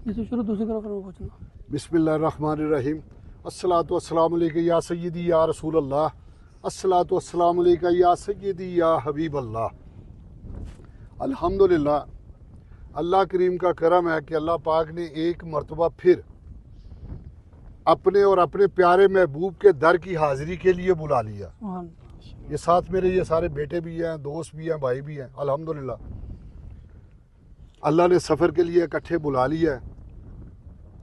जैसे शुरू दूसरी तरफ में पूछना। बिस्मिल्लाहिर्रहमानिर्रहीम। अस्सलातु वस्सलामु अलैका या सय्यदी या रसूल अल्लाह। अस्सलातु वस्सलामु अलैका या सय्यदी या हबीब अल्लाह। अल्हम्दुलिल्लाह, अल्लाह करीम का करम है कि अल्लाह पाक ने एक मरतबा फिर अपने और अपने प्यारे महबूब के दर की हाज़िरी के लिए बुला लिया। ये साथ मेरे ये सारे बेटे भी हैं, दोस्त भी हैं, भाई भी हैं। अल्हम्दुलिल्लाह अल्लाह ने सफ़र के लिए इकट्ठे बुला लिया है।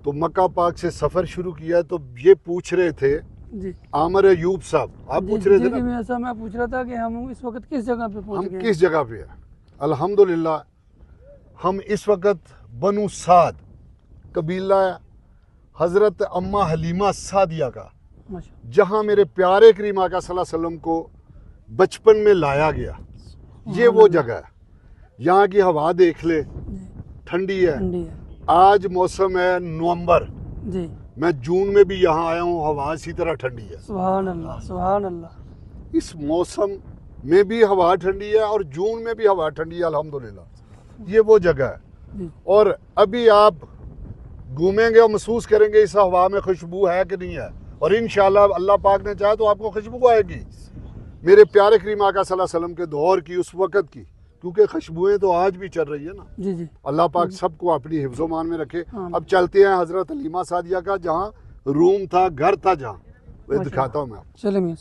तो मक्का पाक से सफ़र शुरू किया है। तो ये पूछ रहे थे जी आमिर अयूब साहब, आप पूछ रहे थे ना मैं पूछ रहा था कि हम इस वक्त किस जगह पे पहुंच गए हम किस जगह पे हैं। अल्हम्दुलिल्लाह हम इस वक्त बनु साद कबीला हज़रत अम्मा हलीमा सादिया का, माशाअल्लाह। जहाँ मेरे प्यारे करीम आका सल्लल्लाहु अलैहि वसल्लम को बचपन में लाया गया, ये वो जगह है। यहाँ की हवा देख ले, ठंडी है। ठंडी है आज मौसम है नवंबर, जी। मैं जून में भी यहाँ आया हूँ, हवा इसी तरह ठंडी है। सुभान अल्लाह, सुभान अल्लाह। इस मौसम में भी हवा ठंडी है और जून में भी हवा ठंडी है। अल्हम्दुलिल्लाह ये वो जगह है। जी और अभी आप घूमेंगे और महसूस करेंगे इस हवा में खुशबू है कि नहीं है। और इंशाअल्लाह अल्लाह पाक ने चाहा तो आपको खुशबू आएगी मेरे प्यारे करीम आका सल्लल्लाहु अलैहि वसल्लम के दौर की, उस वक़्त की, क्योंकि खुशबुएं तो आज भी चल रही है ना। जी जी अल्लाह पाक सबको अपनी हिफ्ज़-ओ-मान में रखे। हाँ। अब चलते हैं हज़रत हलीमा सादिया का, जहाँ रूम था, घर था, जहाँ वो दिखाता हूँ मैं आपको। चले मियां।